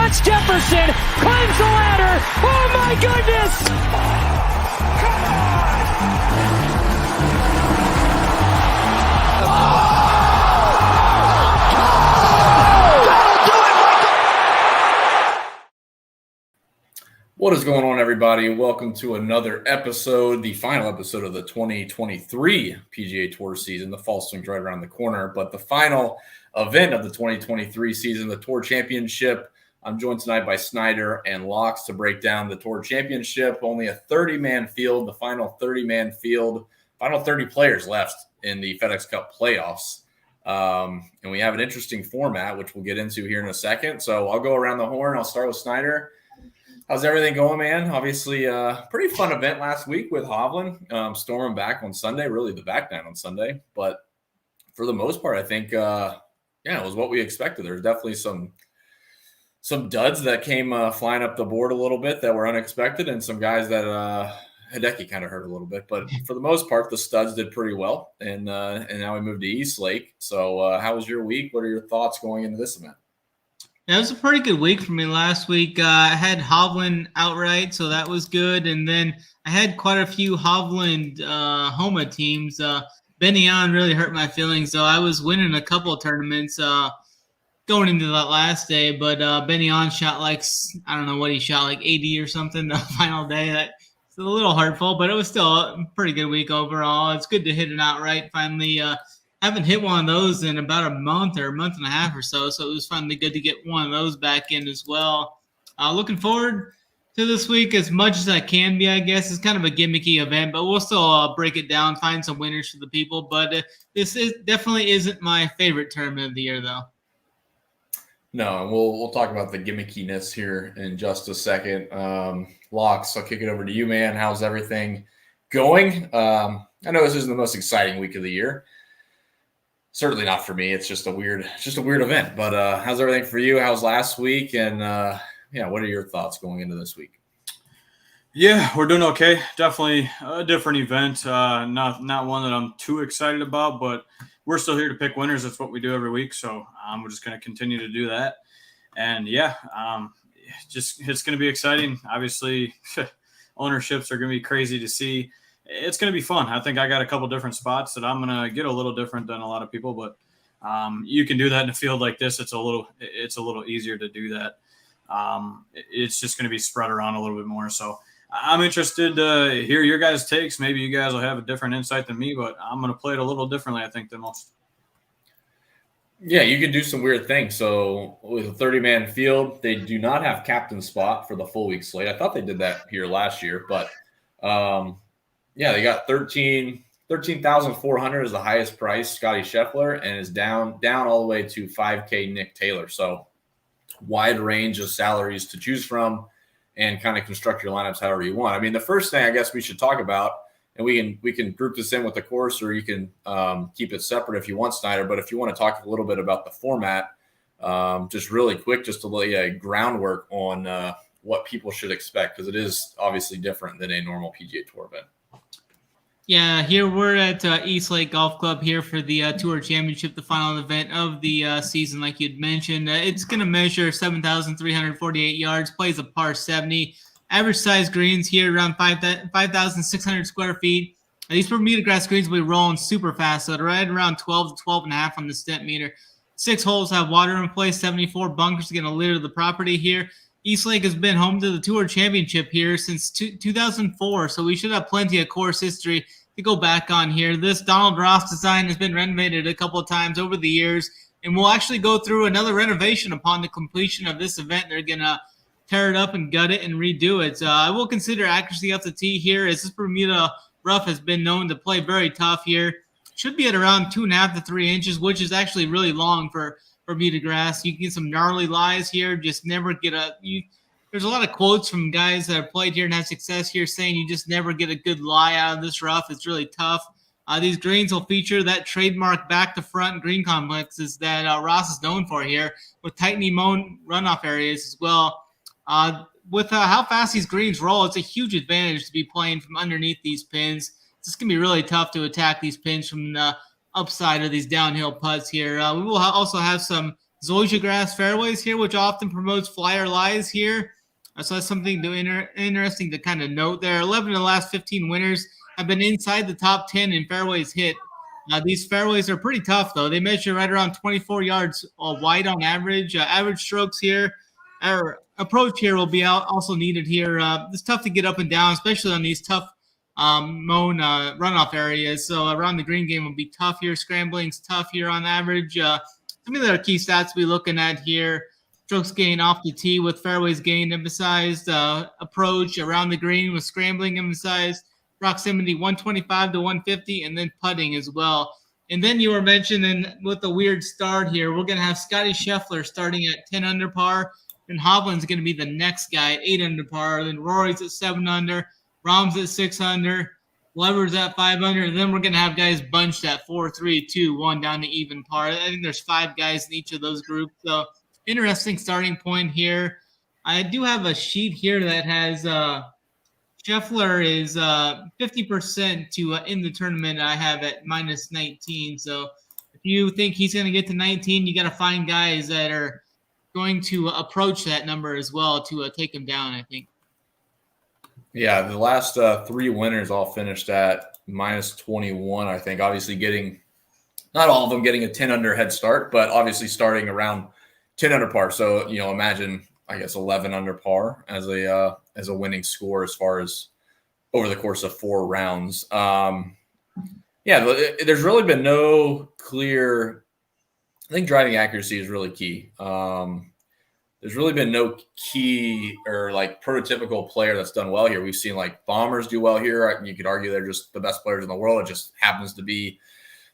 That's Jefferson. Climbs the ladder. Oh, my goodness. What is going on, everybody? Welcome to another episode, the final episode of the 2023 PGA Tour season. The fall swing's right around the corner, but the final event of the 2023 season, the Tour Championship. I'm joined tonight by Snyder and Locks to break down the Tour Championship. Only a 30-man field, the final 30-man field, final 30 players left in the FedEx Cup playoffs. And we have an interesting format, which we'll get into here in a second. So I'll go around the horn. I'll start with Snyder. How's everything going, man? Obviously, pretty fun event last week with Hovland storming back on Sunday, really the back nine on Sunday. But for the most part, I think, it was what we expected. There's definitely some duds that came flying up the board a little bit that were unexpected, and some guys that Hideki kind of hurt a little bit. But for the most part, the studs did pretty well, and now we moved to East Lake. So how was your week? What are your thoughts going into this event? Yeah, it was a pretty good week for me last week. I had Hovland outright, so that was good. And then I had quite a few Hovland Homa teams. Benny On really hurt my feelings, so I was winning a couple of tournaments going into that last day. But Benny On shot like, I don't know what he shot, like 80 or something the final day. That's a little hurtful, but it was still a pretty good week overall. It's good to hit it outright finally. Haven't hit one of those in about a month and a half or so, so it was finally good to get one of those back in as well. Looking forward to this week as much as I can be, I guess. It's kind of a gimmicky event, but we'll still break it down, find some winners for the people. But this definitely isn't my favorite tournament of the year, though. No, we'll talk about the gimmickiness here in just a second. Locks, I'll kick it over to you, man. How's everything going? I know this isn't the most exciting week of the year. Certainly not for me. It's just a weird event. But how's everything for you? How's last week? And what are your thoughts going into this week? Yeah, we're doing okay. Definitely a different event. Not one that I'm too excited about, but we're still here to pick winners. That's what we do every week. So we're just going to continue to do that. And it's going to be exciting. Obviously, ownerships are going to be crazy to see. It's going to be fun. I think I got a couple different spots that I'm going to get a little different than a lot of people, but you can do that in a field like this. It's a little easier to do that. It's just going to be spread around a little bit more. So I'm interested to hear your guys' takes. Maybe you guys will have a different insight than me, but I'm going to play it a little differently, I think, than most. Yeah, you can do some weird things. So with a 30-man field, they do not have captain spot for the full week slate. I thought they did that here last year, but they got 13,400 is the highest price, Scotty Scheffler, and is down all the way to 5K Nick Taylor. So wide range of salaries to choose from, and kind of construct your lineups however you want. I mean, the first thing I guess we should talk about, and we can group this in with the course, or you can keep it separate if you want, Snyder. But if you want to talk a little bit about the format, just really quick, just to lay a groundwork on what people should expect, because it is obviously different than a normal PGA Tour event. Yeah, here we're at East Lake Golf Club here for the Tour Championship, the final event of the season, like you'd mentioned. It's going to measure 7,348 yards, plays a par 70. Average size greens here around 5,600 square feet. These Bermuda grass greens will be rolling super fast, so they're right around 12 to 12.5 on the stent meter. 6 holes have water in place, 74 bunkers going to litter the property here. East Lake has been home to the Tour Championship here since 2004, so we should have plenty of course history to go back on here. This Donald Ross design has been renovated a couple of times over the years, and we'll actually go through another renovation upon the completion of this event. They're going to tear it up and gut it and redo it. I will consider accuracy off the tee here, as this Bermuda rough has been known to play very tough here. Should be at around 2.5 to 3 inches, which is actually really long for Bermuda grass. You can get some gnarly lies here. Just never get there's a lot of quotes from guys that have played here and had success here saying you just never get a good lie out of this rough. It's really tough. These greens will feature that trademark back to front green complexes that Ross is known for here, with tightly mown runoff areas as well. With how fast these greens roll, it's a huge advantage to be playing from underneath these pins. It's going to be really tough to attack these pins from the upside of these downhill putts here. We will also have some zoysia grass fairways here, which often promotes flyer lies here. So that's something interesting to kind of note there. 11 of the last 15 winners have been inside the top 10 in fairways hit. These fairways are pretty tough, though. They measure right around 24 yards wide on average. Average strokes here, or approach here will be also needed here. It's tough to get up and down, especially on these tough mown runoff areas. So around the green game will be tough here. Scrambling's tough here on average. Some of the key stats we're looking at here. Strokes gained off the tee with fairways gained emphasized. Approach around the green with scrambling emphasized. Proximity 125 to 150, and then putting as well. And then you were mentioning with the weird start here, we're going to have Scotty Scheffler starting at 10 under par, and Hovland's going to be the next guy at 8 under par. Then Rory's at 7 under, Rahm's at 6 under, Lever's at 5 under, and then we're going to have guys bunched at 4, 3, 2, 1 down to even par. I think there's 5 guys in each of those groups. So interesting starting point here. I do have a sheet here that has Scheffler is 50% to in the tournament. I have at minus 19. So if you think he's going to get to 19, you got to find guys that are going to approach that number as well to take him down, I think. Yeah, the last 3 winners all finished at minus 21, I think. Obviously not all of them getting a 10 under head start, but obviously starting around 10 under par. So, imagine, I guess, 11 under par as a winning score as far as over the course of 4 rounds. There's really been no clear – I think driving accuracy is really key. There's really been no key or prototypical player that's done well here. We've seen bombers do well here. You could argue they're just the best players in the world. It just happens to be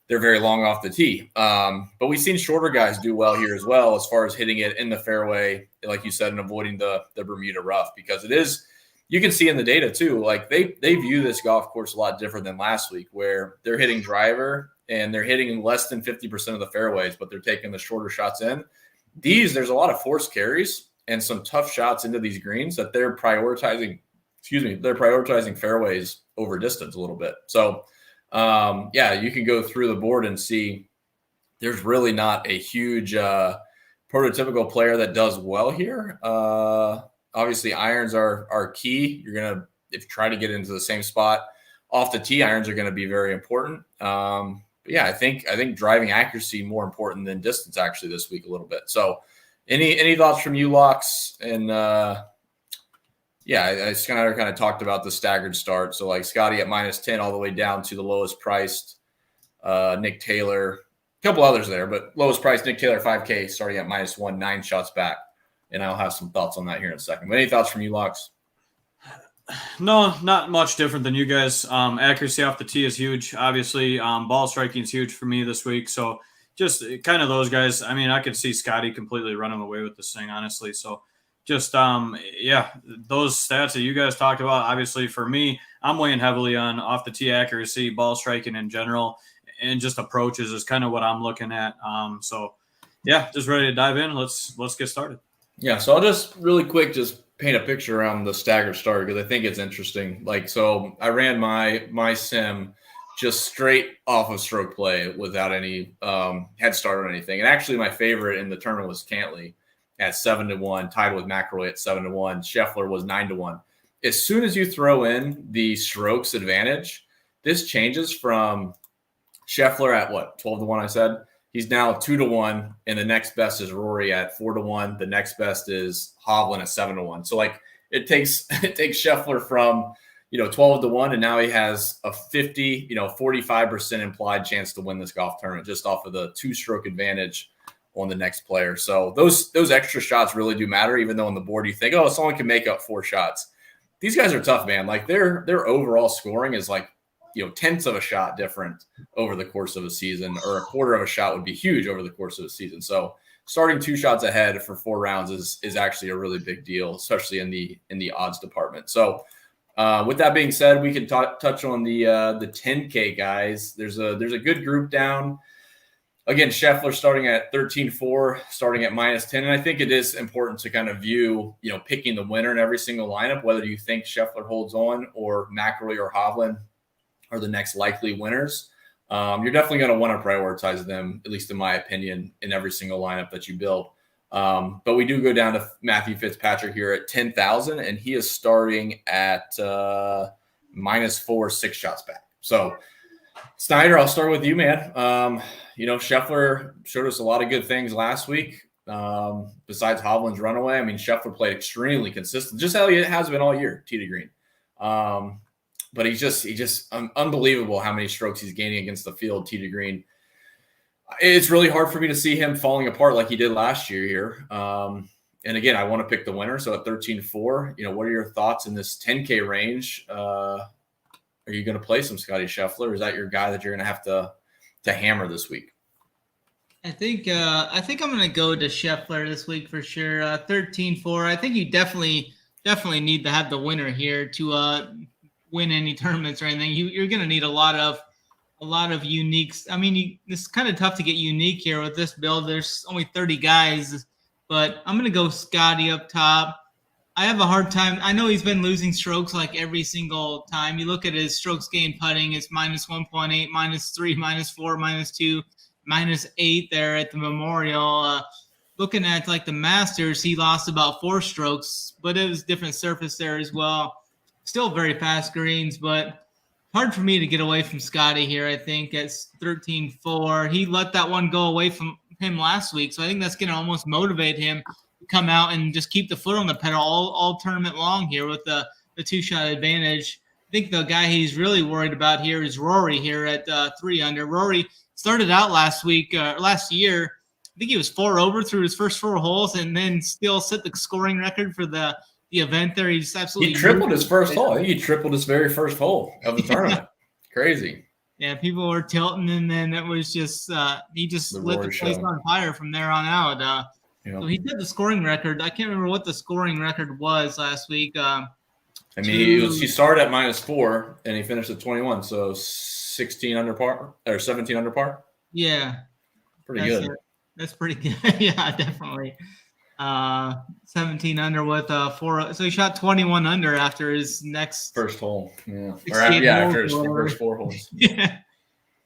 they're very long off the tee. But we've seen shorter guys do well here as well as far as hitting it in the fairway, like you said, and avoiding the Bermuda rough, because it is – you can see in the data too, they view this golf course a lot different than last week, where they're hitting driver and they're hitting less than 50% of the fairways, but they're taking the shorter shots in. There's a lot of forced carries and some tough shots into these greens that they're prioritizing fairways over distance a little bit. So, you can go through the board and see there's really not a huge prototypical player that does well here. Obviously, irons are key. You're going to, if you try to get into the same spot off the tee, irons are going to be very important. I think driving accuracy more important than distance actually this week a little bit. So any thoughts from you, Locks? And I kind of talked about the staggered start. So Scotty at minus 10 all the way down to the lowest priced Nick Taylor, a couple others there, but lowest priced Nick Taylor 5K starting at minus 1, 9 shots back. And I'll have some thoughts on that here in a second. But any thoughts from you, Locks? No, not much different than you guys. Accuracy off the tee is huge. Obviously, ball striking is huge for me this week. So just kind of those guys. I mean, I could see Scotty completely running away with this thing, honestly. So just, those stats that you guys talked about, obviously for me, I'm weighing heavily on off the tee accuracy, ball striking in general, and just approaches is kind of what I'm looking at. Just ready to dive in. Let's get started. Yeah, so I'll just really quick just paint a picture around the staggered start because I think it's interesting. So I ran my sim just straight off of stroke play without any head start or anything. And actually my favorite in the tournament was Cantley at 7-1, tied with McIlroy at 7-1. Scheffler was 9-1. As soon as you throw in the strokes advantage, this changes from Scheffler at 12-1 I said. He's now 2-1, and the next best is Rory at 4-1. The next best is Hovland at 7-1. So it takes Scheffler from 12-1, and now he has a 45% implied chance to win this golf tournament just off of the 2-stroke advantage on the next player. So those extra shots really do matter, even though on the board you think, someone can make up 4 shots. These guys are tough, man. Their overall scoring is tenths of a shot different over the course of a season, or a quarter of a shot would be huge over the course of a season. So starting 2 shots ahead for 4 rounds is actually a really big deal, especially in the odds department. So with that being said, we can touch on the 10K guys. There's a good group down. Again, Scheffler starting at 13-4, starting at minus 10. And I think it is important to kind of view, picking the winner in every single lineup, whether you think Scheffler holds on or McIlroy or Hovland are the next likely winners. you're definitely going to want to prioritize them, at least in my opinion, in every single lineup that you build. But we do go down to Matthew Fitzpatrick here at 10,000, and he is starting at -4, 6 shots back. So, Snyder, I'll start with you, man. Scheffler showed us a lot of good things last week. Besides Hovland's runaway, I mean, Scheffler played extremely consistent, just how he has been all year, tee to green. But he's just unbelievable how many strokes he's gaining against the field, tee to green. It's really hard for me to see him falling apart like he did last year here. And again, I want to pick the winner. So at 13-4, what are your thoughts in this 10K range? Are you going to play some Scotty Scheffler? Or is that your guy that you're going to have to hammer this week? I think I'm going to go to Scheffler this week for sure. 13-4. I think you definitely need to have the winner here to win any tournaments or anything. You're going to need a lot of uniques. I mean, it's kind of tough to get unique here with this build. There's only 30 guys, but I'm going to go Scotty up top. I have a hard time. I know he's been losing strokes like every single time. You look at his strokes gained putting, it's -1.8, -3, -4, -2, -8 there at the Memorial. Looking at like the Masters, he lost about 4 strokes, but it was different surface there as well. Still very fast greens, but hard for me to get away from Scotty here. I think at 13-4, he let that one go away from him last week, so I think that's going to almost motivate him to come out and just keep the foot on the pedal all tournament long here with the 2-shot advantage. I think the guy he's really worried about here is Rory here at 3 under. Rory started out last year. I think he was 4 over through his first 4 holes, and then still set the scoring record for the event there. He tripled his first hole. I think he tripled his very first hole of the tournament. Crazy. Yeah, people were tilting, and then it was just he just lit the place on fire from there on out. So he did the scoring record. I can't remember what the scoring record was last week. He started at -4 and he finished at 21, so 16 under par or 17 under par. Yeah, pretty good. That's pretty good. Yeah, definitely. 17 under with 4. So he shot 21 under after his next first hole. Yeah, after his first 4 holes. Yeah.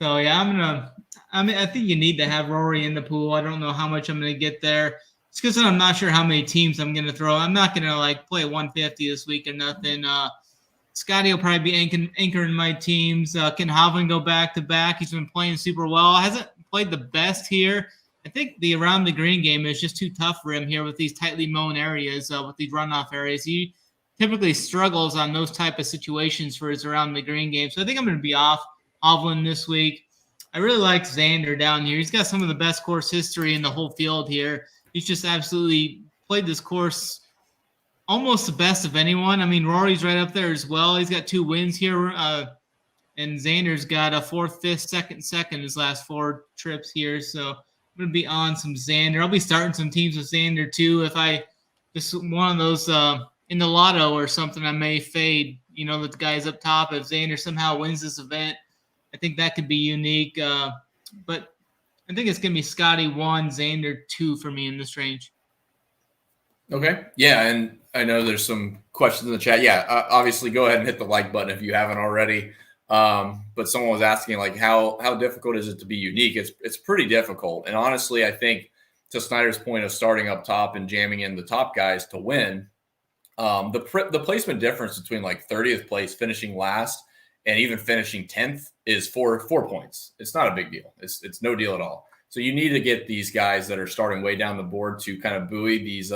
So yeah, I think you need to have Rory in the pool. I don't know how much I'm going to get there. It's because I'm not sure how many teams I'm going to throw. I'm not going to play 150 this week or nothing. Scotty will probably be anchoring my teams. Can Hovland go back to back? He's been playing super well. Hasn't played the best here. I think the around the green game is just too tough for him here with these tightly mown areas, with these runoff areas. He typically struggles on those type of situations for his around the green game. So I think I'm going to be off Hovland this week. I really like Xander down here. He's got some of the best course history in the whole field here. He's just absolutely played this course almost the best of anyone. I mean, Rory's right up there as well. He's got 2 wins here. And Xander's got a 4th, 5th, 2nd his last 4 trips here. So I'm going to be on some Xander. I'll be starting some teams with Xander too. If I just one of those in the lotto or something, I may fade, the guys up top. If Xander somehow wins this event, I think that could be unique. But I think it's going to be Scotty 1, Xander 2 for me in this range. Okay. Yeah, and I know there's some questions in the chat. Yeah, obviously go ahead and hit the like button if you haven't already. But someone was asking how difficult is it to be unique? It's pretty difficult. And honestly, I think to Snyder's point of starting up top and jamming in the top guys to win, the placement difference between 30th place finishing last and even finishing 10th is 4 points. It's not a big deal. It's no deal at all. So you need to get these guys that are starting way down the board to kind of buoy these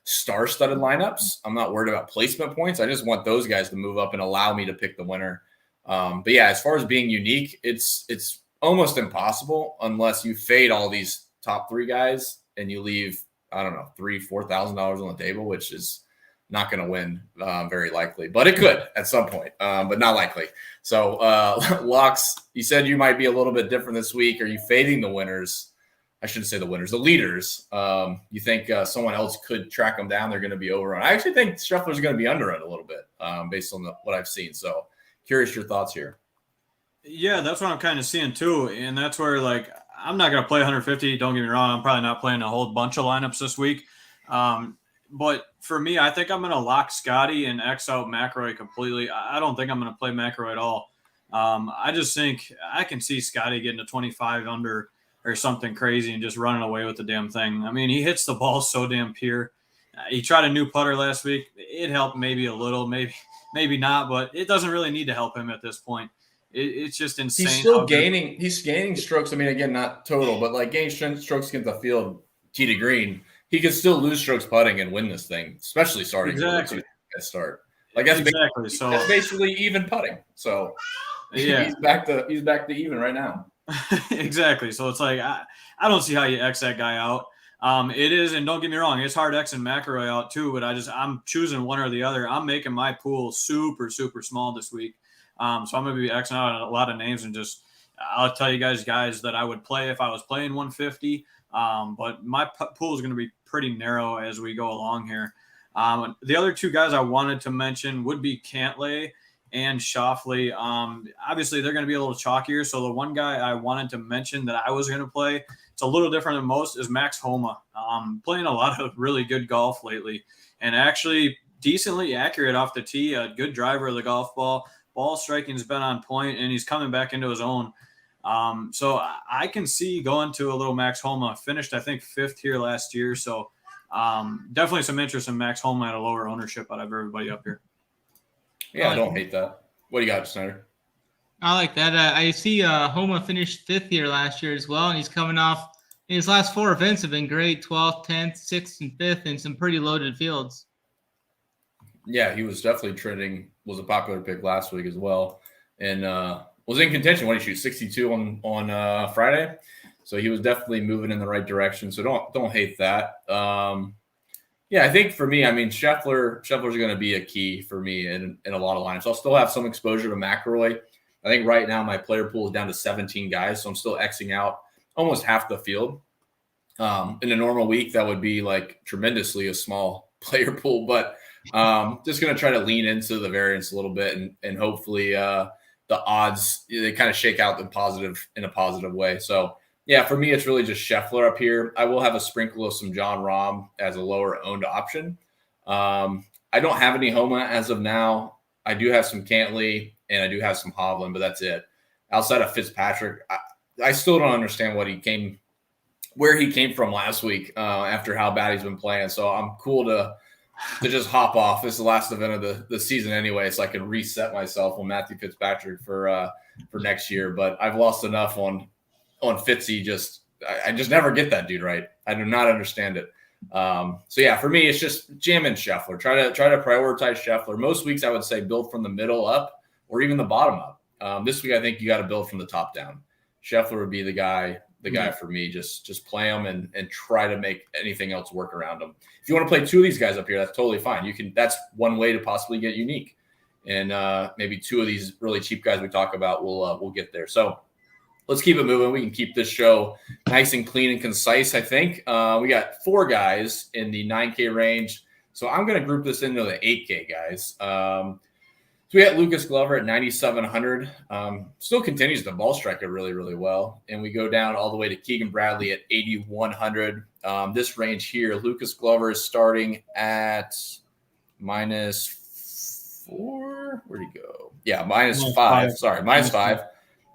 star-studded lineups. I'm not worried about placement points. I just want those guys to move up and allow me to pick the winner. But yeah, as far as being unique, it's almost impossible unless you fade all these top 3 guys and you leave, I don't know, $3,000-$4,000 on the table, which is not going to win very likely, but it could at some point, but not likely. So Locks, you said you might be a little bit different this week. Are you fading the winners? I shouldn't say the winners, the leaders. You think someone else could track them down? They're going to be overrun. I actually think Scheffler's going to be underrun a little bit based on what I've seen. So curious your thoughts here. Yeah, that's what I'm kind of seeing too. And that's where I'm not going to play 150. Don't get me wrong. I'm probably not playing a whole bunch of lineups this week. But for me, I think I'm going to lock Scotty and X out McIlroy completely. I don't think I'm going to play McIlroy at all. I just think I can see Scotty getting to 25 under or something crazy and just running away with the damn thing. I mean, he hits the ball so damn pure. He tried a new putter last week. It helped maybe a little, maybe not, but it doesn't really need to help him at this point. It's just insane. He's still gaining. He's gaining strokes. I mean, again, not total, but like gaining strokes against the field, tee to green. He could still lose strokes putting and win this thing, especially starting exactly at start. Like that's exactly that's basically even putting. So yeah, he's back to even right now. Exactly. So it's like I don't see how you X that guy out. It is, and don't get me wrong, it's hard Xing McIlroy out too, but I'm choosing one or the other. I'm making my pool super, super small this week. So I'm going to be Xing out a lot of names and just I'll tell you guys that I would play if I was playing 150. But my pool is going to be pretty narrow as we go along here. The other two guys I wanted to mention would be Cantlay and Schauffele. Obviously, they're going to be a little chalkier. So the one guy I wanted to mention that I was going to play, it's a little different than most, is Max Homa. Playing a lot of really good golf lately and actually decently accurate off the tee, a good driver of the golf ball. Ball striking has been on point, and he's coming back into his own. So I can see going to a little Max Homa. Finished, I think, 5th here last year. So definitely some interest in Max Homa at a lower ownership out of everybody up here. Yeah, I don't hate that. What do you got, Snyder? I like that. I see Homa finished 5th here last year as well, and he's coming off – his last 4 events have been great, 12th, 10th, 6th, and 5th, in some pretty loaded fields. Yeah, he was definitely trending, was a popular pick last week as well, and was in contention. What did he shoot? 62 on Friday? So he was definitely moving in the right direction. So don't hate that. Yeah, I think for me, I mean, Scheffler's going to be a key for me in a lot of lineups. I'll still have some exposure to McIlroy. I think right now my player pool is down to 17 guys, so I'm still Xing out almost half the field. In a normal week, that would be like tremendously a small player pool, but just going to try to lean into the variance a little bit and hopefully the odds, they kind of shake out in a positive way. So yeah, for me, it's really just Scheffler up here. I will have a sprinkle of some John Rahm as a lower owned option. I don't have any Homa as of now. I do have some Cantlay and I do have some Hovland, but that's it. Outside of Fitzpatrick, I still don't understand where he came from last week after how bad he's been playing. So I'm cool to just hop off. This is the last event of the season anyway, so I can reset myself on Matthew Fitzpatrick for next year. But I've lost enough on Fitzy. I just never get that dude right. I do not understand it. So yeah, for me, it's just jam in Scheffler. Try to prioritize Scheffler. Most weeks I would say build from the middle up or even the bottom up. This week I think you got to build from the top down. Scheffler would be the guy for me. Just play him and try to make anything else work around him. If you want to play 2 of these guys up here, that's totally fine. That's one way to possibly get unique. And maybe 2 of these really cheap guys we talk about we'll get there. So let's keep it moving. We can keep this show nice and clean and concise, I think. We got 4 guys in the 9K range. So I'm going to group this into the 8K guys. So we got Lucas Glover at 9,700. Still continues to ball strike it really, really well. And we go down all the way to Keegan Bradley at 8,100. This range here, Lucas Glover is starting at -4. Where'd he go? Yeah, -5. Sorry, -5.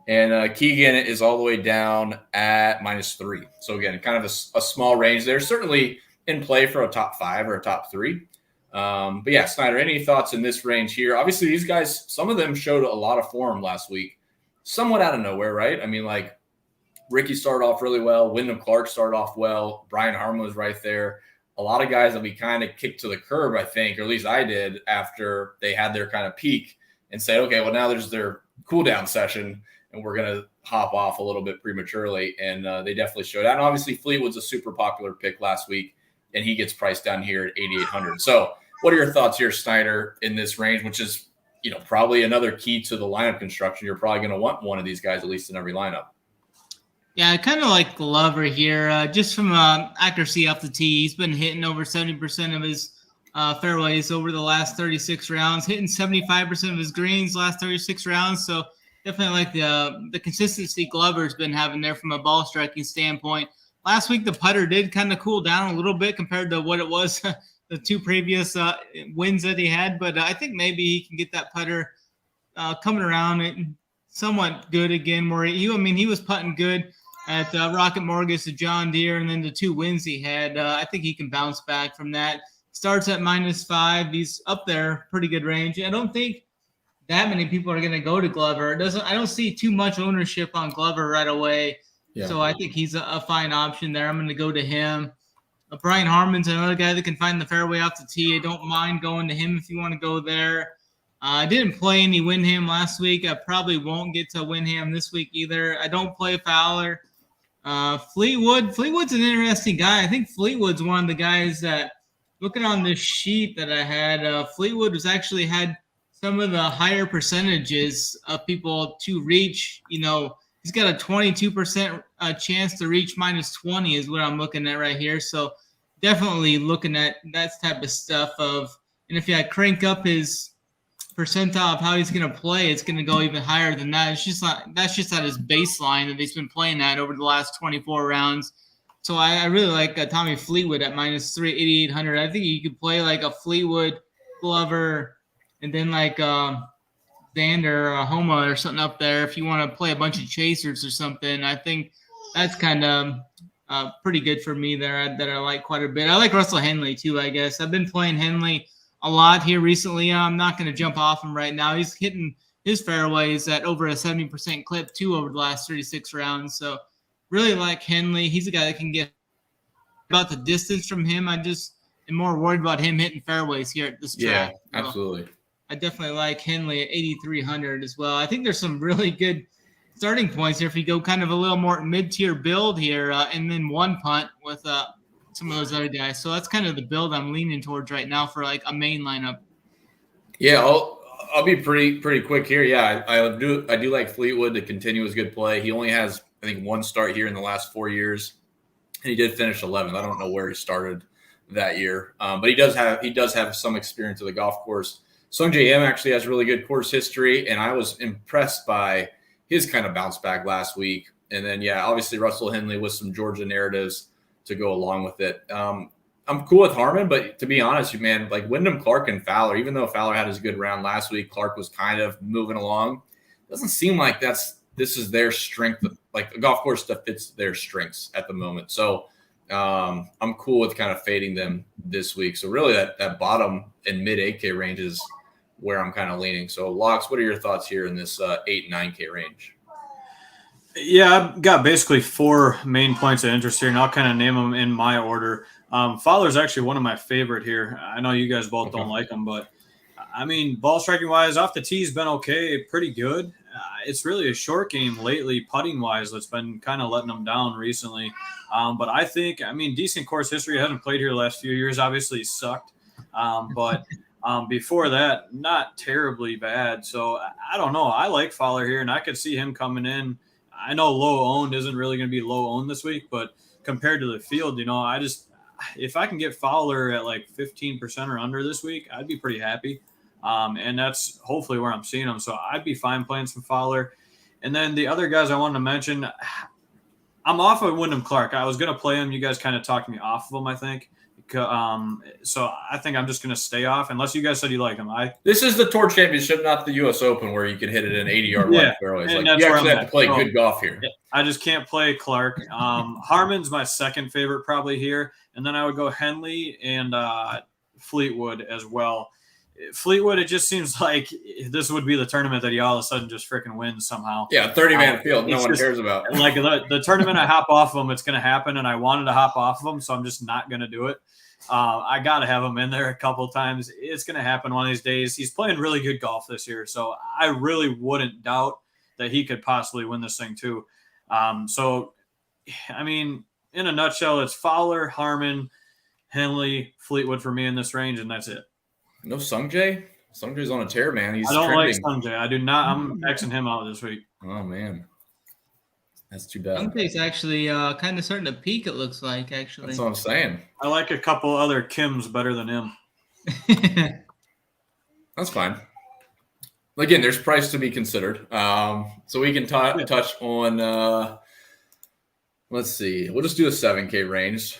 And Keegan is all the way down at -3. So again, kind of a small range there. Certainly in play for a top 5 or a top 3. But yeah, Snyder, any thoughts in this range here? Obviously, these guys, some of them showed a lot of form last week, somewhat out of nowhere, right? I mean, like Ricky started off really well. Wyndham Clark started off well. Brian Harmon was right there. A lot of guys that we kind of kicked to the curb, I think, or at least I did after they had their kind of peak and say, okay, well, now there's their cool down session and we're going to hop off a little bit prematurely. And they definitely showed that. And obviously Fleetwood's a super popular pick last week and he gets priced down here at 8,800. So what are your thoughts here, Snyder, in this range, which is, probably another key to the lineup construction? You're probably going to want one of these guys at least in every lineup. Yeah, I kind of like Glover here. Just from accuracy off the tee, he's been hitting over 70% of his fairways over the last 36 rounds, hitting 75% of his greens last 36 rounds. So definitely like the consistency Glover's been having there from a ball striking standpoint. Last week, the putter did kind of cool down a little bit compared to what it was the 2 previous wins that he had. But I think maybe he can get that putter coming around and somewhat good again. Where he was putting good at Rocket Mortgage to John Deere, and then the 2 wins he had. I think he can bounce back from that. Starts at -5. He's up there, pretty good range. I don't think that many people are going to go to Glover. I don't see too much ownership on Glover right away. Yeah. So I think he's a fine option there. I'm going to go to him. Brian Harmon's another guy that can find the fairway off the tee. I don't mind going to him if you want to go there. I didn't play any Windham last week. I probably won't get to Windham this week either. I don't play Fowler. Fleetwood's an interesting guy. I think Fleetwood's one of the guys that, looking on this sheet that I had, Fleetwood was actually had some of the higher percentages of people to reach. He's got a 22% chance to reach -20 is what I'm looking at right here. So definitely looking at that type of stuff and if you crank up his percentile of how he's going to play, it's going to go even higher than that. That's just at his baseline that he's been playing at over the last 24 rounds. So I really like Tommy Fleetwood at -3, 8,800. I think you could play like a Fleetwood, Glover, and then like Xander or Homa or something up there if you want to play a bunch of chasers or something. I think that's kind of pretty good for me there that I like quite a bit. I like Russell Henley too, I guess. I've been playing Henley a lot here recently. I'm not going to jump off him right now. He's hitting his fairways at over a 70% clip too over the last 36 rounds. So really like Henley. He's a guy that can get about the distance from him. I just am more worried about him hitting fairways here at this track. Yeah, absolutely. I definitely like Henley at 8,300 as well. I think there's some really good starting points here if you go kind of a little more mid-tier build here and then one punt with some of those other guys. So that's kind of the build I'm leaning towards right now for like a main lineup. Yeah, I'll be pretty quick here. Yeah, I do like Fleetwood to continue his good play. He only has, I think, one start here in the last 4 years, and he did finish 11th. I don't know where he started that year, but he does have some experience with the golf course. Sungjae Im actually has really good course history, and I was impressed by his kind of bounce back last week. And then, yeah, obviously Russell Henley with some Georgia narratives to go along with it. I'm cool with Harmon, but to be honest, man, like Wyndham, Clark, and Fowler, even though Fowler had his good round last week, Clark was kind of moving along. Doesn't seem like this is their strength. Like the golf course stuff fits their strengths at the moment. So I'm cool with kind of fading them this week. So really that bottom and mid 8K range is where I'm kind of leaning. So Locks, what are your thoughts here in this 8, 9K range? Yeah, I've got basically 4 main points of interest here, and I'll kind of name them in my order. Fowler's actually one of my favorite here. I know you guys both don't like him, but I mean, ball striking wise, off the tee's been okay, pretty good. It's really a short game lately, putting wise, that's been kind of letting him down recently. But I think, decent course history. I haven't played here the last few years. Obviously, he sucked. But before that, not terribly bad. So I don't know. I like Fowler here, and I could see him coming in. I know low owned isn't really going to be low owned this week, but compared to the field, if I can get Fowler at like 15% or under this week, I'd be pretty happy. And that's hopefully where I'm seeing him. So I'd be fine playing some Fowler. And then the other guys I wanted to mention, I'm off of Wyndham Clark. I was going to play him. You guys kind of talked me off of him, I think. So I think I'm just going to stay off unless you guys said you like him. This is the Tour Championship, not the U.S. Open, where you can hit it in 80-yard wide fairways. Like, you actually have to play good golf here. I just can't play Clark. Harmon's my second favorite probably here, and then I would go Henley and Fleetwood as well. Fleetwood, it just seems like this would be the tournament that he all of a sudden just freaking wins somehow. Yeah, 30-man field, no one cares about. Like the tournament I hop off of him, it's going to happen, and I wanted to hop off of him, so I'm just not going to do it. I got to have him in there a couple times. It's going to happen one of these days. He's playing really good golf this year, so I really wouldn't doubt that he could possibly win this thing too. In a nutshell, it's Fowler, Harmon, Henley, Fleetwood for me in this range, and that's it. No Sungjae? Sungjae's on a tear, man. I don't like Sungjae. I do not. I'm Xing him out this week. Oh, man. That's too bad. Sungjae's actually kind of starting to peak, it looks like, actually. That's what I'm saying. I like a couple other Kims better than him. That's fine. Again, there's price to be considered. So we can touch on, let's see. We'll just do a 7K range.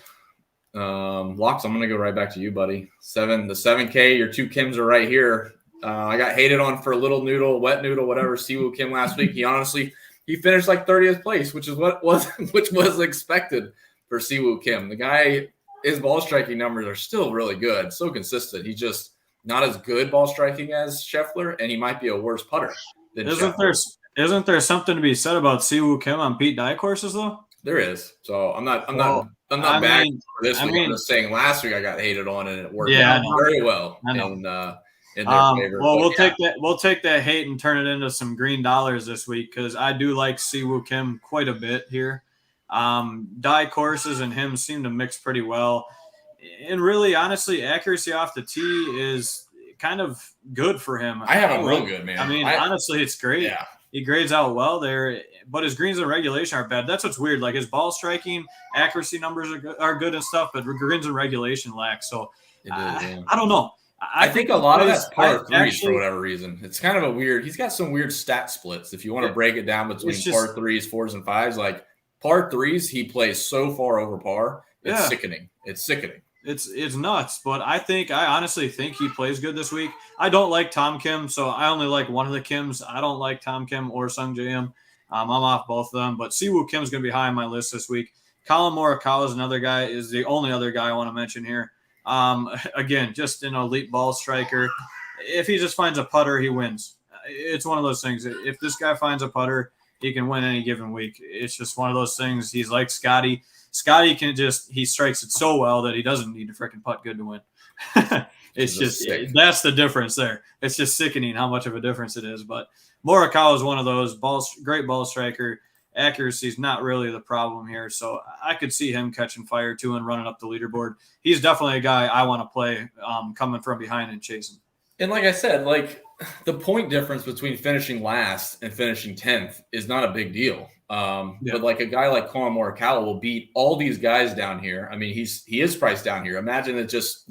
Locks, I'm going to go right back to you, buddy. The 7K, your 2 Kims are right here. I got hated on for a little noodle, wet noodle, whatever, Siwoo Kim last week. He finished like 30th place, which was expected for Siwoo Kim. The guy, his ball striking numbers are still really good, so consistent. He's just not as good ball striking as Scheffler, and he might be a worse putter than Scheffler. Isn't there something to be said about Siwoo Kim on Pete Dye courses though? There is. So I'm not bagging for this week. I'm just saying last week I got hated on and it worked out very well in their favor. Well, we'll take that hate and turn it into some green dollars this week because I do like Siwoo Kim quite a bit here. Dye courses and him seem to mix pretty well. And really, honestly, accuracy off the tee is kind of good for him. I have him real good, man. I mean, honestly, it's great. Yeah. He grades out well there, but his greens and regulation aren't bad. That's what's weird. Like his ball striking accuracy numbers are good and stuff, but greens and regulation lack. So I don't know. I think a lot of that's par threes for whatever reason. It's kind of a weird. He's got some weird stat splits. If you want to break it down between par threes, fours, and fives, like par threes, he plays so far over par. It's sickening. It's sickening. It's nuts, but I honestly think he plays good this week. I don't like Tom Kim, so I only like one of the Kims. I don't like Tom Kim or Sung Jae Im. I'm off both of them, but Siwoo Kim's going to be high on my list this week. Colin Morikawa is the only other guy I want to mention here. Again, just an elite ball striker. If he just finds a putter, he wins. It's one of those things. If this guy finds a putter, he can win any given week. It's just one of those things. He's like Scotty. Scotty he strikes it so well that he doesn't need to freaking putt good to win. That's the difference there. It's just sickening how much of a difference it is. But Morikawa is one of those great ball striker. Accuracy is not really the problem here. So I could see him catching fire too and running up the leaderboard. He's definitely a guy I want to play coming from behind and chasing. And like I said, like the point difference between finishing last and finishing 10th is not a big deal. But like a guy like Colin Morikawa will beat all these guys down here. I mean, he is priced down here. Imagine it just,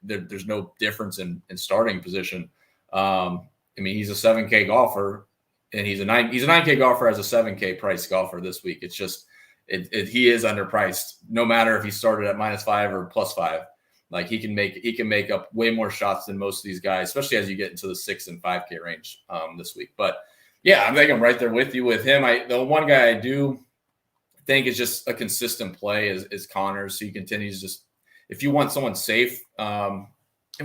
there's no difference in starting position. I mean, he's a 7K golfer and he's a 9K golfer as a 7K price golfer this week. It's just, he is underpriced no matter if he started at -5 or +5. Like he can make up way more shots than most of these guys, especially as you get into the 6 and 5K range this week. But yeah, I think I'm right there with you with him. The one guy I do think is just a consistent play is Connors. So he continues just if you want someone safe, and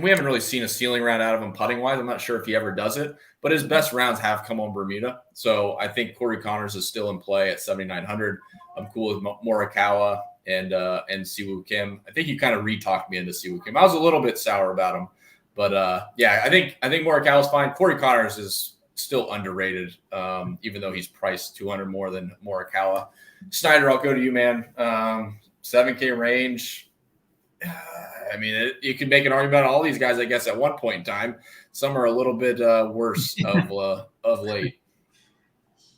we haven't really seen a ceiling round out of him putting wise. I'm not sure if he ever does it, but his best rounds have come on Bermuda. So I think Corey Connors is still in play at 7,900. I'm cool with Morikawa and Siwoo Kim. I think you kind of re-talked me into Siwoo Kim. I was a little bit sour about him, but yeah, I think Morikawa's fine. Corey Connors is still underrated, even though he's priced 200 more than Morikawa. Snyder, I'll go to you, man. 7K range. I mean, you can make an argument on all these guys, I guess, at one point in time. Some are a little bit worse of late.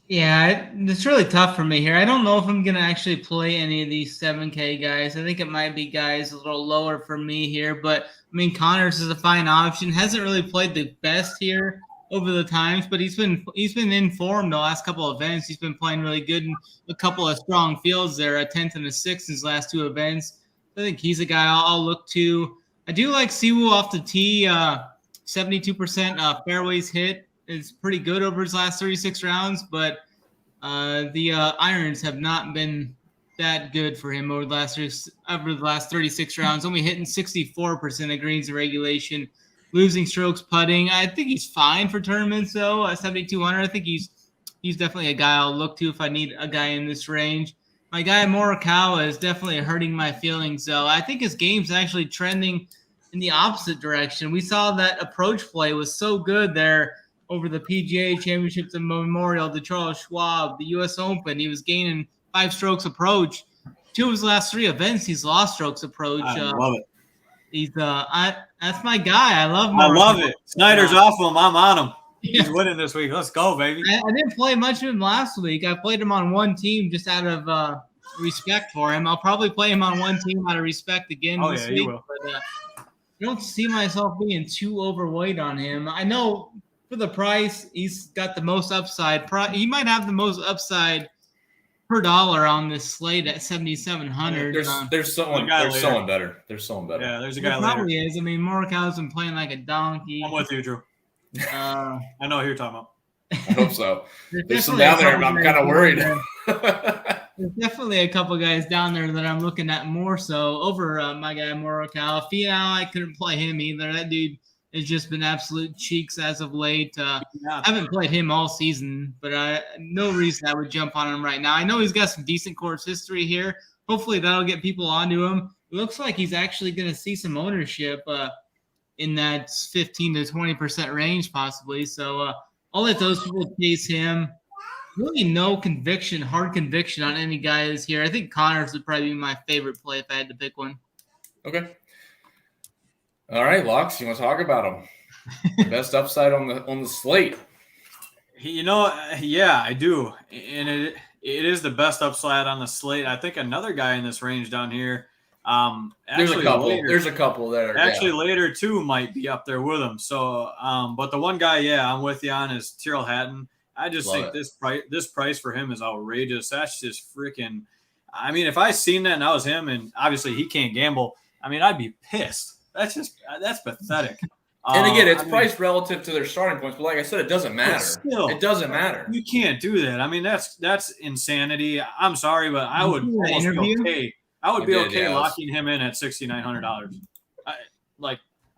Yeah, it's really tough for me here. I don't know if I'm going to actually play any of these 7K guys. I think it might be guys a little lower for me here. But, I mean, Connors is a fine option. Hasn't really played the best here over the times, but he's been in form the last couple of events. He's been playing really good in a couple of strong fields there, a 10th and a 6th in his last 2 events. I think he's a guy I'll look to. I do like Siwoo off the tee. 72% fairways hit is pretty good over his last 36 rounds, but the irons have not been that good for him over the last 36 rounds. Only hitting 64% of greens in regulation, losing strokes putting. I think he's fine for tournaments though. 7,200. I think he's definitely a guy I'll look to if I need a guy in this range. My guy Morikawa is definitely hurting my feelings though. I think his game's actually trending in the opposite direction. We saw that approach play was so good there over the PGA Championships and Memorial, the Charles Schwab, the U.S. Open. He was gaining 5 strokes approach. 2 of his last 3 events, he's lost strokes approach. I love it. He's that's my guy. I love him. I love it. Snyder's off him. I'm on him. Yeah. He's winning this week. Let's go, baby. I didn't play much of him last week. I played him on one team just out of respect for him. I'll probably play him on one team out of respect again this week. But I don't see myself being too overweight on him. I know for the price, he's got the most upside. He might have the most upside per dollar on this slate at 7,700. There's someone better. There's someone better. Yeah, there's a guy there probably is. I mean, Morikawa's been playing like a donkey. I'm with you, Drew. I know who you're talking about. I hope so. There's some down there, but I'm kind of worried. There's definitely a couple guys down there that I'm looking at more so over my guy Morikawa. I couldn't play him either. That dude has just been absolute cheeks as of late. I haven't played him all season, but no reason I would jump on him right now. I know he's got some decent course history here. Hopefully that'll get people onto him. It looks like he's actually going to see some ownership in that 15 to 20% range possibly. So I'll let those people chase him. Really no conviction, hard conviction on any guys here. I think Connors would probably be my favorite play if I had to pick one. Okay. All right, Locks, you want to talk about him? Best upside on the slate. Yeah, I do. And it is the best upside on the slate. I think another guy in this range down here. There's a couple that are later too might be up there with him. So, but the one guy, I'm with you on is Tyrrell Hatton. I just think this price for him is outrageous. That's just freaking. I mean, if I seen that and I was him, and obviously he can't gamble, I mean, I'd be pissed. That's pathetic. And again, it's priced relative to their starting points, but like I said, it doesn't matter. It doesn't matter. You can't do that. I mean, that's insanity. I'm sorry, but I would almost be okay. I would be okay locking him in at $6,900.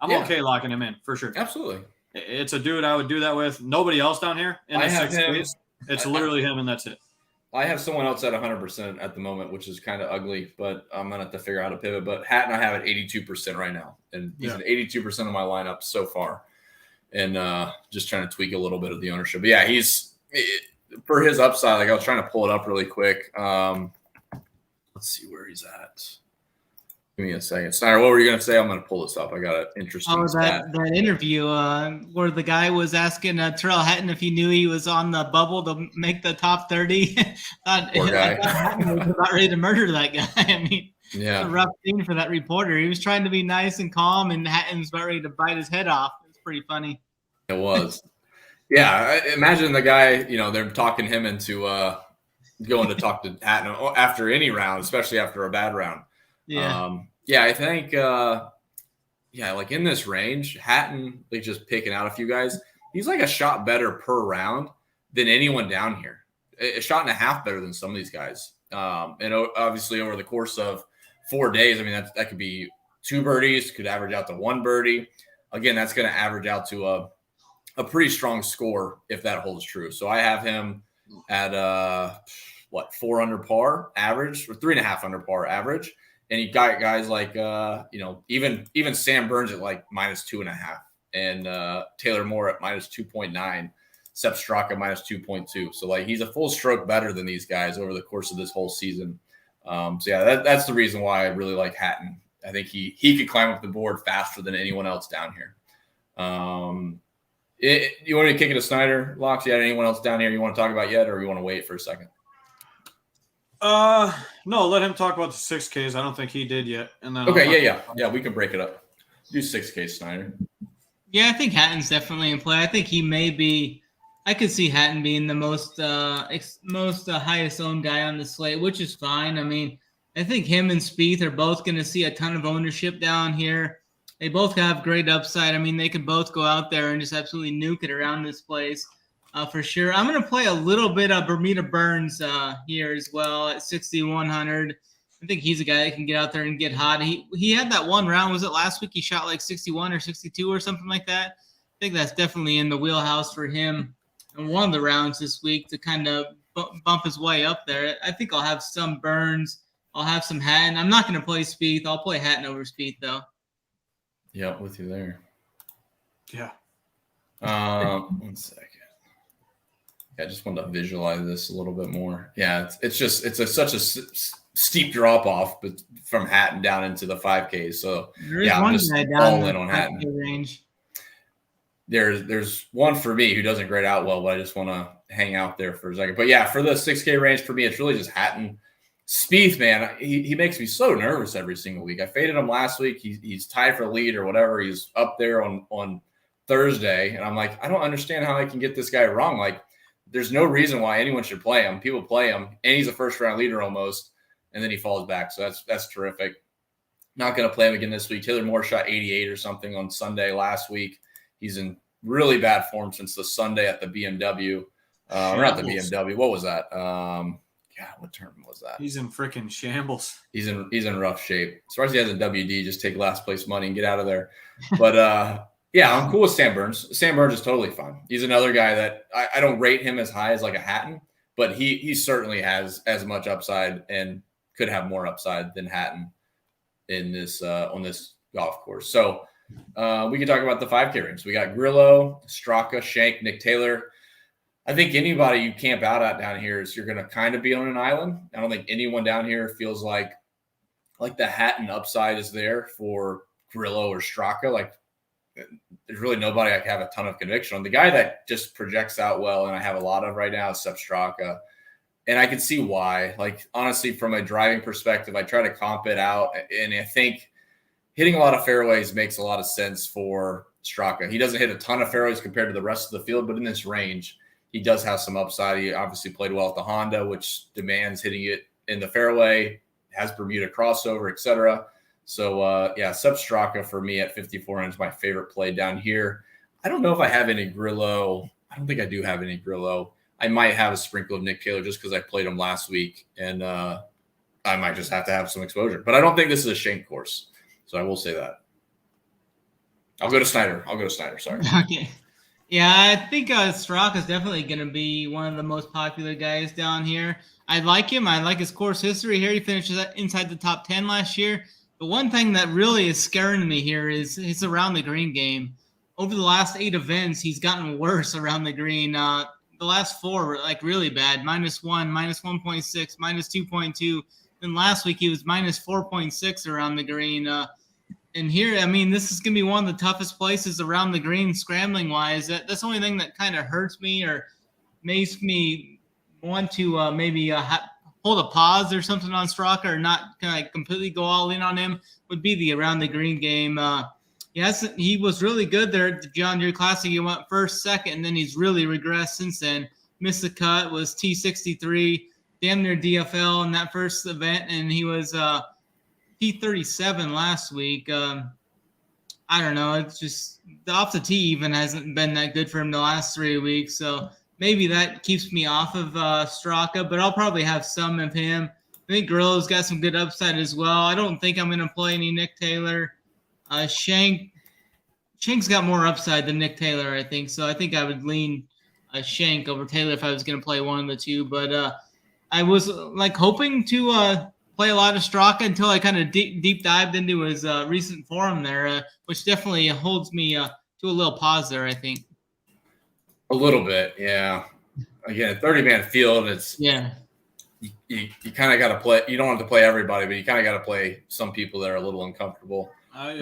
I'm okay locking him in for sure. Absolutely. It's a dude I would do that with. Nobody else down here in the sixth case. It's literally him, and that's it. I have someone else at 100% at the moment, which is kind of ugly, but I'm going to have to figure out how to pivot. But Hatton, I have at 82% right now, and he's at 82% of my lineup so far, and just trying to tweak a little bit of the ownership. But yeah, he's for his upside. Like I was trying to pull it up really quick. Let's see where he's at. Give me a second. Snyder, what were you going to say? I'm going to pull this up. I got an interesting stat. That interview where the guy was asking Tyrrell Hatton if he knew he was on the bubble to make the top 30. Poor guy. Hatton was about ready to murder that guy. I mean, it's a rough scene for that reporter. He was trying to be nice and calm, and Hatton's about ready to bite his head off. It's pretty funny. It was. Yeah, imagine the guy, they're talking him into going to talk to Hatton after any round, especially after a bad round. Yeah. I think, like in this range, Hatton, like just picking out a few guys, he's like a shot better per round than anyone down here. A shot and a half better than some of these guys. And obviously over the course of 4 days, I mean, that could be 2 birdies, could average out to 1 birdie. Again, that's going to average out to a pretty strong score if that holds true. So I have him at 4 under par average, or 3.5 under par average. And you got guys like, even Sam Burns at like -2.5, and Taylor Moore at -2.9, Sepp Straka -2.2. So like he's a full stroke better than these guys over the course of this whole season. That's the reason why I really like Hatton. I think he could climb up the board faster than anyone else down here. You want me to kick it to Snyder, Locks? You had anyone else down here you want to talk about yet, or you want to wait for a second? No, let him talk about the 6Ks. I don't think he did yet. And then yeah, we can break it up. Do 6K, Snyder. Yeah, I think Hatton's definitely in play. I think he may be. I could see Hatton being the most highest owned guy on the slate, which is fine. I mean, I think him and Spieth are both going to see a ton of ownership down here. They both have great upside. I mean, they could both go out there and just absolutely nuke it around this place. For sure. I'm going to play a little bit of Bermuda Burns here as well at 6,100. I think he's a guy that can get out there and get hot. He had that one round. Was it last week? He shot like 61 or 62 or something like that. I think that's definitely in the wheelhouse for him. And one of the rounds this week to kind of bump his way up there. I think I'll have some Burns. I'll have some Hatton. I'm not going to play Spieth. I'll play Hatton over Spieth, though. Yeah, with you there. Yeah. 1 second. I just wanted to visualize this a little bit more. Yeah, it's such a steep drop off, but from Hatton down into the 5Ks. So I'm just all in on Hatton. Range. There's one for me who doesn't grade out well, but I just want to hang out there for a second. But yeah, for the 6K range for me, it's really just Hatton. Spieth, man, he makes me so nervous every single week. I faded him last week. He's tied for lead or whatever. He's up there on Thursday, and I'm like, I don't understand how I can get this guy wrong. Like, there's no reason why anyone should play him. People play him, and he's a first-round leader almost, and then he falls back. So that's terrific. Not going to play him again this week. Taylor Moore shot 88 or something on Sunday last week. He's in really bad form since the Sunday at the BMW. Or not the BMW. What was that? What term was that? He's in freaking shambles. He's in rough shape. As far as he has a WD, just take last place money and get out of there. But yeah, I'm cool with Sam Burns. Sam Burns is totally fine. He's another guy that I don't rate him as high as like a Hatton, but he certainly has as much upside and could have more upside than Hatton in this on this golf course. So we can talk about the 5K rings. We got Grillo, Straka, Shank, Nick Taylor. I think anybody you camp out at down here is you're going to kind of be on an island. I don't think anyone down here feels like the Hatton upside is there for Grillo or Straka. Like there's really nobody I have a ton of conviction on. The guy that just projects out well, and I have a lot of right now, is Sepp Straka. And I can see why. Like, honestly, from a driving perspective, I try to comp it out. And I think hitting a lot of fairways makes a lot of sense for Straka. He doesn't hit a ton of fairways compared to the rest of the field, but in this range, he does have some upside. He obviously played well at the Honda, which demands hitting it in the fairway, has Bermuda crossover, etc. So, Sepp Straka for me at 5,400 is my favorite play down here. I don't know if I have any Grillo. I don't think I do have any Grillo. I might have a sprinkle of Nick Taylor just because I played him last week, and I might just have to have some exposure. But I don't think this is a Shank course, so I will say that. I'll go to Snyder. Sorry. Okay. Yeah, I think Straka is definitely going to be one of the most popular guys down here. I like him. I like his course history here. He finishes inside the top 10 last year. The one thing that really is scaring me here is his around the green game. Over the last 8 events, he's gotten worse around the green. The last 4 were like really bad. -1, -1.6, -2.2. Then last week he was -4.6 around the green. And here, I mean, this is going to be one of the toughest places around the green scrambling-wise. That's the only thing that kind of hurts me or makes me want to maybe hold a pause or something on Straka or not kind of completely go all in on him would be the around the green game. Yes, he was really good there at the John Deere Classic. He went first, second, and then he's really regressed since then. Missed the cut, was T63, damn near DFL in that first event, and he was T37 last week. I don't know. It's just the off the tee even hasn't been that good for him the last 3 weeks. So maybe that keeps me off of Straka, but I'll probably have some of him. I think Grillo's got some good upside as well. I don't think I'm going to play any Nick Taylor. Shank's got more upside than Nick Taylor, I think. So I think I would lean Shank over Taylor if I was going to play one of the two. But I was like hoping to play a lot of Straka until I kind of deep dived into his recent form there, which definitely holds me to a little pause there, I think. A little bit, yeah. Again, 30-man field, it's yeah. You kind of got to play. You don't have to play everybody, but you kind of got to play some people that are a little uncomfortable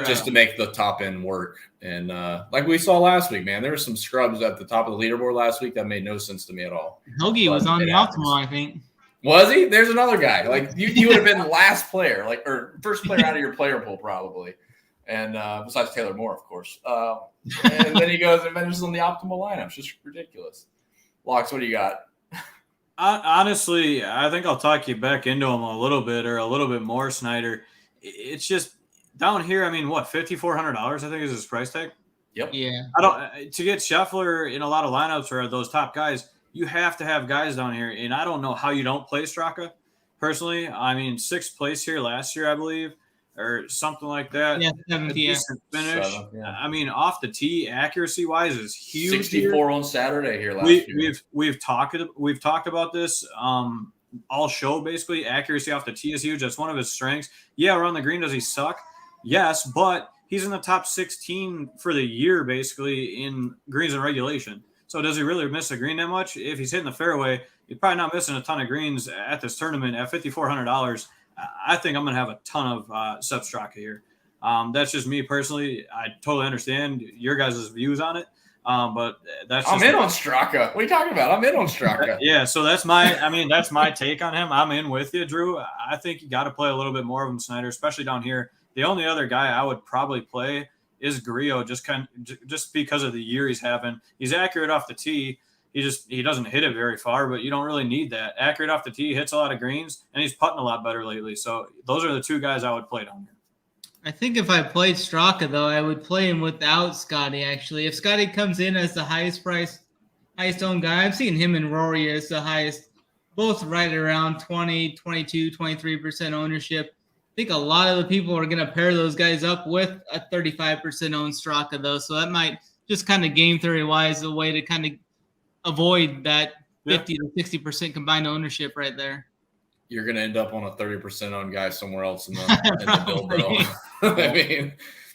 just to make the top end work. And like we saw last week, man, there were some scrubs at the top of the leaderboard last week that made no sense to me at all. Hoagie was on the optimal, I think. Was he? There's another guy. Like you would have been the last player, or first player out of your player pool probably, and besides Taylor Moore, of course. And then he goes and finishes on the optimal lineup. It's just ridiculous. Locks, what do you got? Honestly, I think I'll talk you back into him a little bit or a little bit more, Snyder. It's just down here. I mean, what, $5,400? I think is his price tag. Yep. Yeah. To get Scheffler in a lot of lineups or those top guys, you have to have guys down here, and I don't know how you don't play Straka. Personally, I mean, 6th place here last year, I believe, or something like that. Yeah, 7th, decent finish. 7th, yeah. I mean, off the tee, accuracy-wise, is huge. 64 here. On Saturday here last year. We've talked about this all show. Basically, accuracy off the tee is huge. That's one of his strengths. Yeah, around the green, does he suck? Yes, but he's in the top 16 for the year, basically in greens and regulation. So does he really miss a green that much? If he's hitting the fairway, he's probably not missing a ton of greens at this tournament. At $5,400, I think I'm going to have a ton of Sepp Straka here. That's just me personally. I totally understand your guys' views on it, but that's just I'm in on Straka. What are you talking about? I'm in on Straka. Yeah, so that's my take on him. I'm in with you, Drew. I think you got to play a little bit more of him, Snyder, especially down here. The only other guy I would probably play is Grillo, just because of the year he's having. He's accurate off the tee. He doesn't hit it very far, but you don't really need that. Accurate off the tee, hits a lot of greens, and he's putting a lot better lately. So those are the two guys I would play down here. I think if I played Straka, though, I would play him without Scotty, actually. If Scotty comes in as the highest owned guy, I've seen him and Rory as the highest, both right around 20, 22, 23% ownership. I think a lot of the people are going to pair those guys up with a 35% owned Straka, though. So that might just kind of game theory-wise a way to kind of avoid that 50 to 60% combined ownership right there. You're going to end up on a 30% owned guy somewhere else in the build, though. I mean,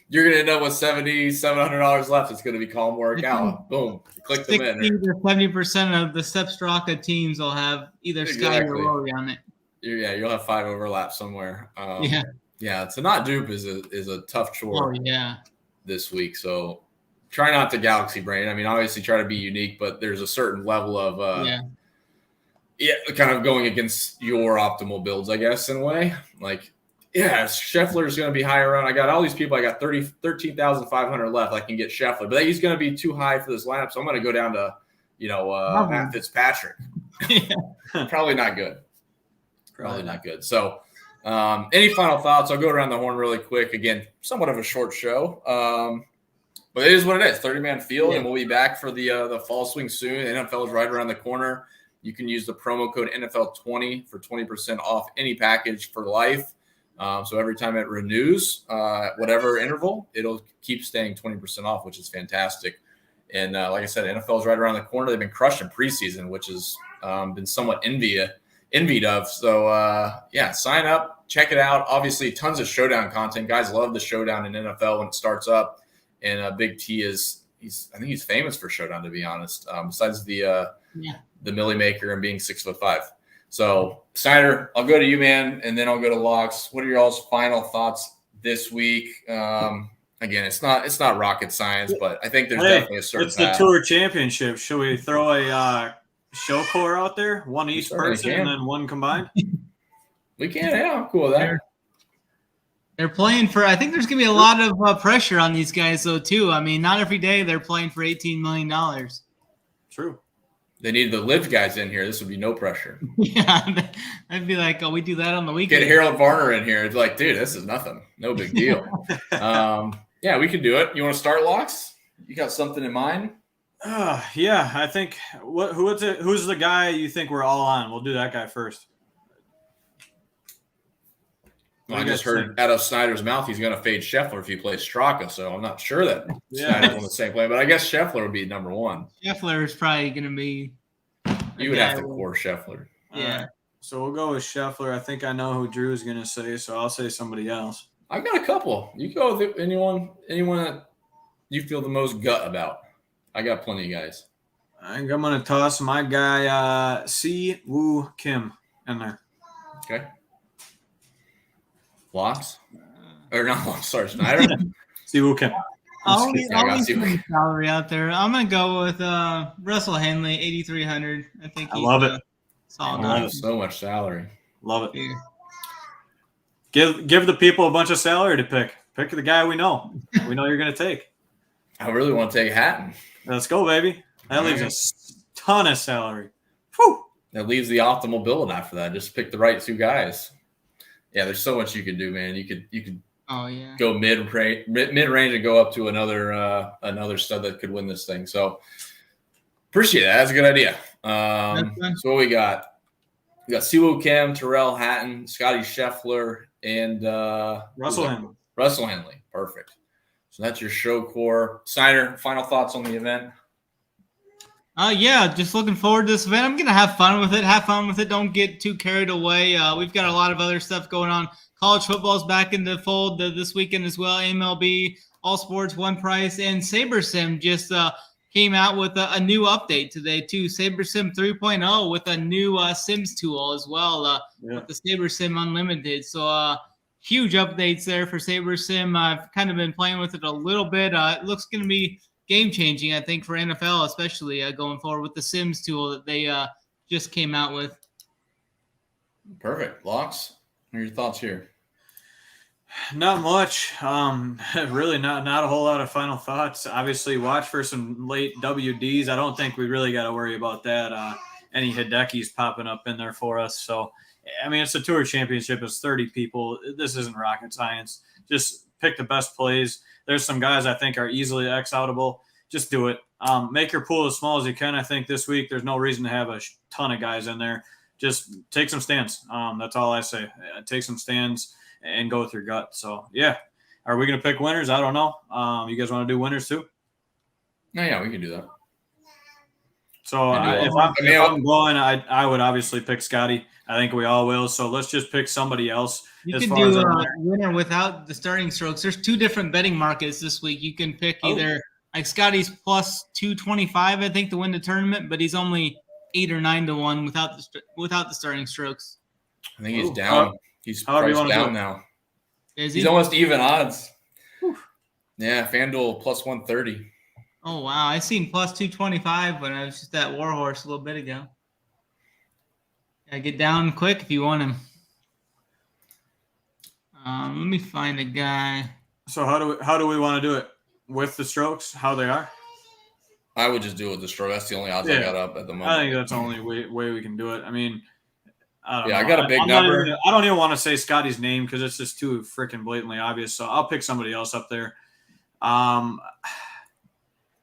you're going to end up with $700 left. It's going to be Colin Morikawa. Boom. Click them in. 60 to 70% of the Sepp Straka teams will have either Scotty or Rory on it. You'll have 5 overlaps somewhere. To not dupe is a tough chore this week. So try not to galaxy brain. I mean, obviously try to be unique, but there's a certain level of kind of going against your optimal builds, I guess, in a way. Like, Scheffler is going to be higher on. I got all these people. I got 13,500 left. I can get Scheffler, but he's going to be too high for this lineup. So I'm going to go down to, Matt Fitzpatrick. Probably not good. Not good. So any final thoughts? I'll go around the horn really quick. Again, somewhat of a short show. But it is what it is. 30-man field, and we'll be back for the fall swing soon. The NFL is right around the corner. You can use the promo code NFL20 for 20% off any package for life. So every time it renews, whatever interval, it'll keep staying 20% off, which is fantastic. And like I said, NFL is right around the corner. They've been crushing preseason, which has been somewhat envied of. So, sign up, check it out. Obviously, tons of showdown content. Guys love the showdown in NFL when it starts up. And Big T I think he's famous for showdown, to be honest, besides the Millie Maker and being 6'5". So, Snyder, I'll go to you, man, and then I'll go to Locks. What are your all's final thoughts this week? Again, it's not rocket science, but I think there's definitely a certain It's the Tour Championship. Should we throw a show core out there? One each person and then one combined? We can, I'm cool with that. They're playing for – I think there's going to be a lot of pressure on these guys, though, too. I mean, not every day they're playing for $18 million. True. They need the live guys in here. This would be no pressure. Yeah, I'd be like, we do that on the weekend. Get Harold Varner in here. It's like, dude, this is nothing. No big deal. We can do it. You want to start, Locks? You got something in mind? I think who's the guy you think we're all on? We'll do that guy first. Well, I just heard out of Snyder's mouth he's going to fade Scheffler if he plays Straka, so I'm not sure that Snyder's on the same play, but I guess Scheffler would be number one. Scheffler is probably going to be – You would have to core Scheffler. Yeah. So we'll go with Scheffler. I think I know who Drew is going to say, so I'll say somebody else. I've got a couple. You can go with anyone that you feel the most gut about. I got plenty of guys. I think I'm going to toss my guy Si Woo Kim in there. Okay. Locks? Or not Locks, sorry, Snyder. Si Woo Kim. I'll leave some salary out there. I'm going to go with Russell Henley, 8,300. I think I love it. Solid. I love so much salary. Love it. Yeah. Give the people a bunch of salary to pick. Pick the guy we know. We know you're going to take. I really want to take Hatton. Let's go, baby. That leaves a ton of salary. Whew. That leaves the optimal build after that. Just pick the right two guys. Yeah, there's so much you could do, man. You could go mid range and go up to another stud that could win this thing. So appreciate that. That's a good idea. So what we got? We got Siwoo Kim, Terrell Hatton, Scotty Scheffler, and Russell Henley. Russell Henley. Perfect. So that's your show core. Snyder, final thoughts on the event? Just looking forward to this event. I'm going to have fun with it. Don't get too carried away. We've got a lot of other stuff going on. College football's back in the fold this weekend as well. MLB, all sports, one price, and SaberSim just came out with a new update today too. SaberSim 3.0 with a new Sims tool as well with the SaberSim Unlimited. So huge updates there for SaberSim. I've kind of been playing with it a little bit. It looks going to be game-changing, I think, for NFL, especially going forward with the Sims tool that they just came out with. Perfect. Locks, what are your thoughts here? Not much. Really not a whole lot of final thoughts. Obviously, watch for some late WDs. I don't think we really got to worry about that. Any Hidekis popping up in there for us. So, I mean, it's a Tour Championship. It's 30 people. This isn't rocket science. Just pick the best plays. There's some guys I think are easily X-outable. Just do it. Make your pool as small as you can. I think this week there's no reason to have a ton of guys in there. Just take some stands. That's all I say. Take some stands and go with your gut. So, yeah. Are we going to pick winners? I don't know. You guys want to do winners too? No, yeah, we can do that. So if I'm going, I would obviously pick Scotty. I think we all will. So let's just pick somebody else. You can do a winner without the starting strokes. There's 2 different betting markets this week. You can pick either like Scotty's plus 225, I think, to win the tournament, but he's only 8 or 9 to 1 without the starting strokes. I think he's down. He's priced down now. He's almost even odds. Whew. Yeah, FanDuel plus 130. Oh, wow. I seen plus 225 when I was just at Warhorse a little bit ago. Yeah, get down quick if you want him. Let me find a guy. So how do we want to do it? With the strokes, how they are? I would just do it with the stroke. That's the only odds I got up at the moment. I think that's the only way we can do it. I mean, I don't know. I got a big number. I don't even want to say Scotty's name because it's just too freaking blatantly obvious. So I'll pick somebody else up there. I'm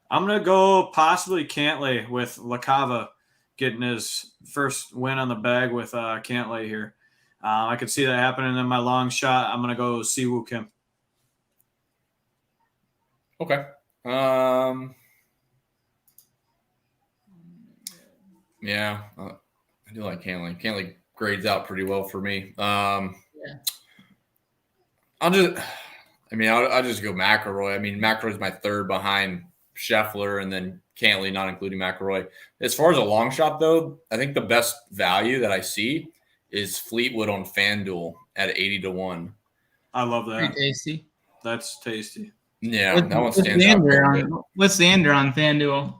going to go possibly Cantlay with LaCava getting his first win on the bag with Cantlay here. I could see that happening in my long shot. I'm going to go Siwoo Kim. Okay. Yeah, I do like Cantlay. Cantlay grades out pretty well for me. I'll just go McIlroy. I mean, McIlroy's my third behind Scheffler, and then Cantlay, not including McIlroy. As far as a long shot, though, I think the best value that I see is Fleetwood on FanDuel at 80 to 1. I love that. Pretty tasty. That's tasty. Yeah, that one stands out. What's the under on FanDuel?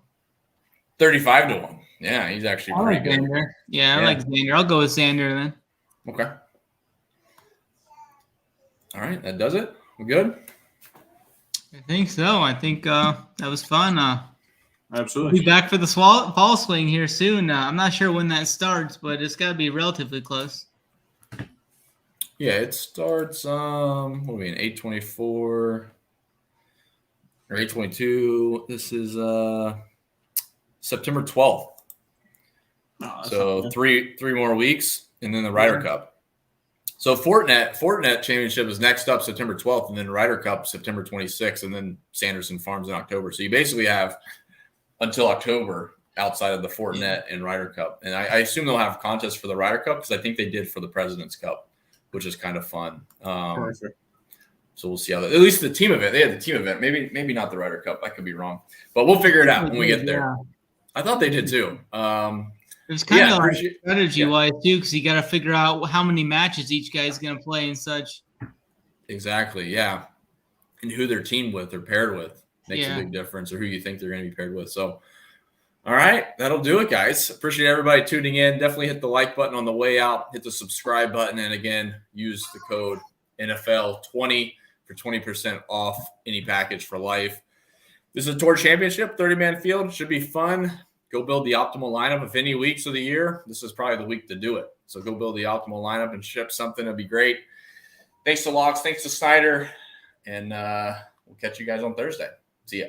35 to 1. Yeah, he's actually pretty good. Xander. Yeah, I like Xander. I'll go with Xander then. Okay. All right, that does it. We good? I think so. I think that was fun. Absolutely. We'll be back for the fall swing here soon. I'm not sure when that starts, but it's got to be relatively close. Yeah, it starts, 8:24 or 8:22. This is September 12th. Oh, so three more weeks, and then the Ryder Cup. So Fortinet Championship is next up September 12th, and then Ryder Cup September 26th, and then Sanderson Farms in October. So you basically have until October outside of the Fortinet and Ryder Cup. And I assume they'll have contests for the Ryder Cup because I think they did for the President's Cup, which is kind of fun. Perfect. So we'll see how that. At least the team event. They had the team event. Maybe not the Ryder Cup. I could be wrong, but we'll figure it out when we get there. Yeah. I thought they did too. It's kind of like strategy-wise too, because you got to figure out how many matches each guy's going to play and such. Exactly. Yeah, and who they're teamed with or paired with makes a big difference, or who you think they're going to be paired with. So, all right, that'll do it, guys. Appreciate everybody tuning in. Definitely hit the like button on the way out. Hit the subscribe button, and again, use the code NFL20 for 20% off any package for life. This is a Tour Championship, 30-man field. Should be fun. Go build the optimal lineup. If any weeks of the year, this is probably the week to do it. So go build the optimal lineup and ship something. It'd be great. Thanks to Locks. Thanks to Snyder. And we'll catch you guys on Thursday. See ya.